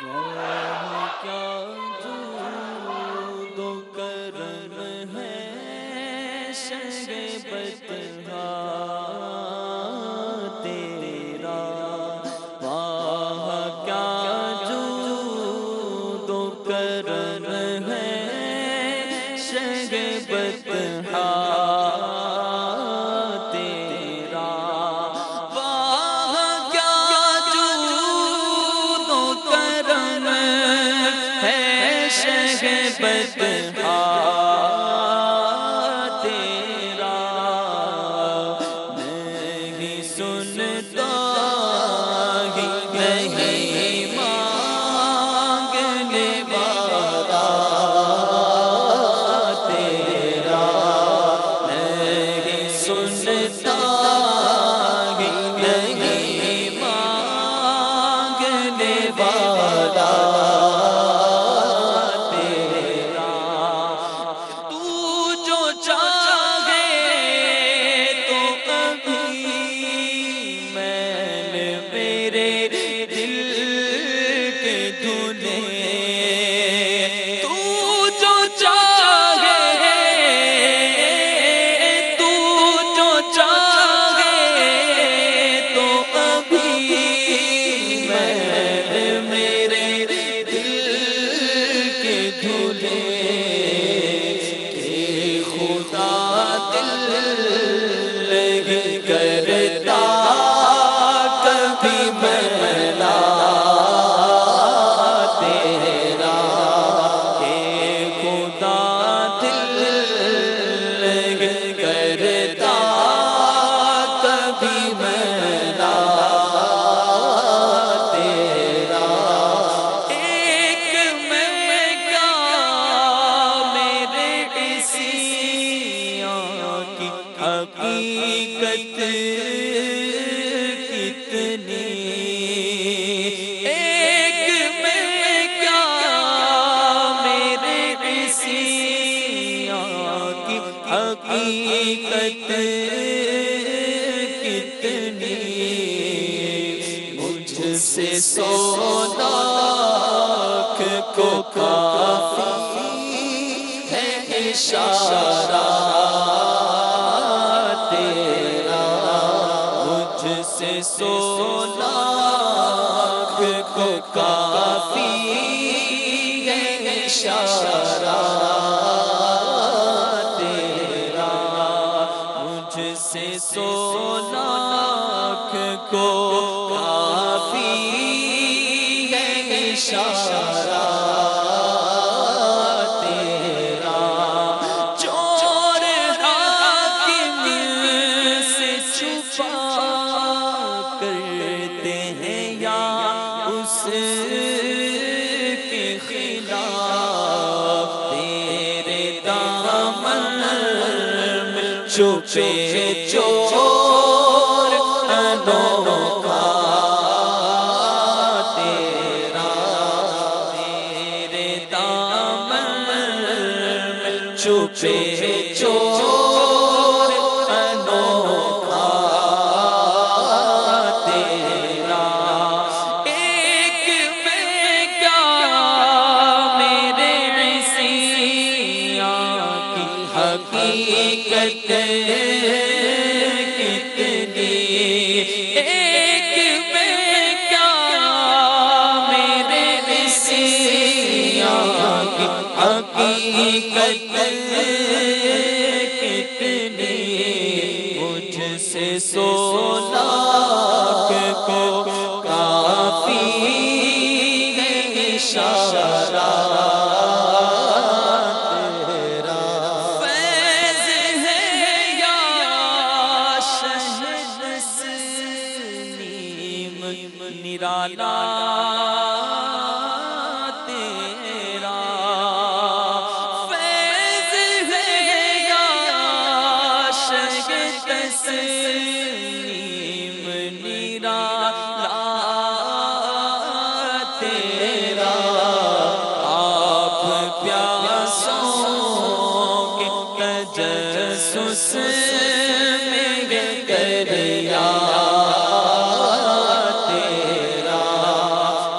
واہ کیا جود و کرم ہے شہ بدحا تیرا، واہ کیا جود و کرم ہے شہ بدحا تیرا، واہ کیا جود و کرم ہے شہ بدحا تیرا، نہیں سنتا ہی نہیں مانگنے والا تیرا، نہیں سنتا ہی نہیں مانگنے والا تیرا، تو جو چاہے تو کبھی میل میرے دل کے دھلے، تو جو چاہے، تو جو چاہے تو کبھی میل میرے دل کے دھلے، کہ خدا دل نہیں کرتا کبھی میلا تیرا، کہ خدا دل نہیں کرتا کبھی میلا تیرا، ایک میں کیا میرے اسی آنکھ کی حقیقت کتنی، ایک میں کیا میرے اسی آنکھ کی حقیقت کتنی، مجھ سے 100 لاکھ کو کافی ہے اشارہ تیرا، مجھ سے 100 لاکھ کو کافی ہے اشارہ تیرا، مجھ سے 100 لاکھ کو کافی ہے اشارہ تیرا، چور حاکم سے چھپا کرتے ہیں یا اس کے خلاف، تیرے دامن میں چھپے چور انوکھا تیرا، تیرے دامن میں چھپے چور انوکھا تیرا، ایک میں کیا میرے اسی آنکھ کی حقیقت کتنی، ایک میں کیا میرے اسی آنکھ کی حقیقت کتنی، مجھ سے 100 لاکھ کو کافی ہے اشارہ تیرا، فیض ہے یا شہ نسیم نرالا تیرا، فیض ہے یا شہ نسیم نرالا تیرا، آپ پیاسوں کے تجسس میں دریا تیرا،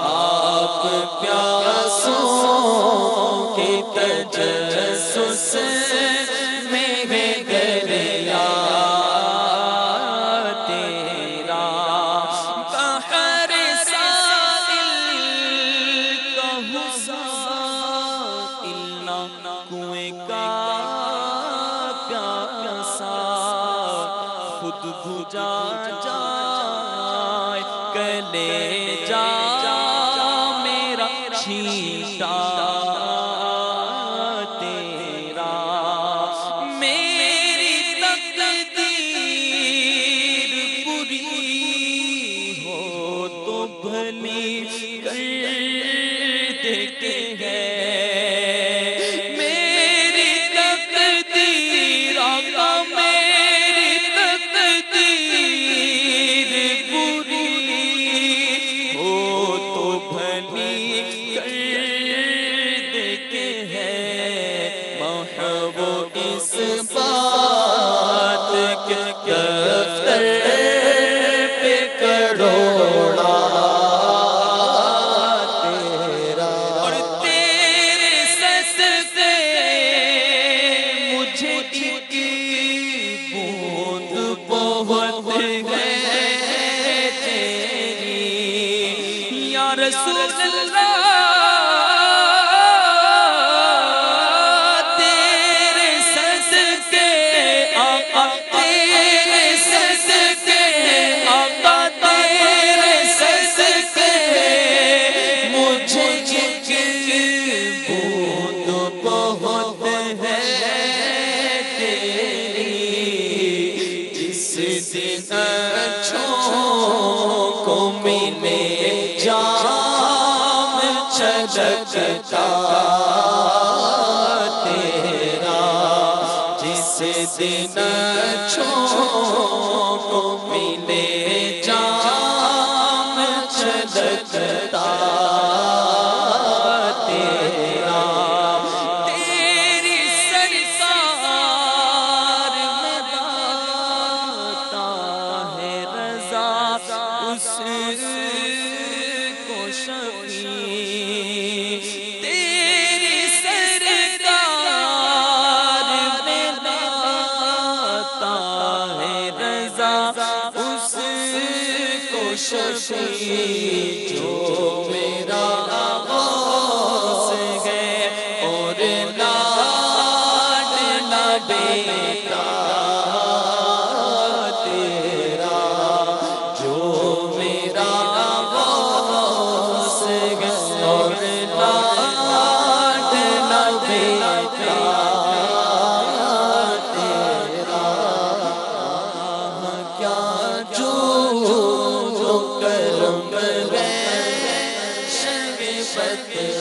آپ پیاسوں کے تجسس میں ہے دریا تیرا، بحر سائل کہوں سائل نہ کنویں کا پیاسا، خود بجھا جائے کلیجا میرا چھینٹا تیرا، میری تقدیر پوری ہو تو بھلی کر دیتے ہیں، میری تقدیر آقا میری تقدیر پوری ہو تو بھلی کر دیتے ہیں، محبو اس بات کے دفتر پہ کروڑا تیرا، اور تیرے صدقے مجھے ایک بوند بہت ہے تیری، یا رسول اللہ تیرے صدقے آقا، تیرے صدقے آقا، تیرے صدقے مجھے ایک بوند بہت ہے تیری، جس دن اچھوں کو ملے جام چھلکتا تیرا، جس دن اچھوں کو ملے جام چھلکتا تیرا، تیری سرکار میں داتا ہے رضا، اس کو شفیع، تیری سرکار میں داتا ہے رضا، اس کو شفیع، جو میرا غوث ہے اور لاڈلا بیٹا تیرا، جو میرا غوث ہے اور لاڈلا بیٹا تیرا، کیا جو کرم ہے شب فتح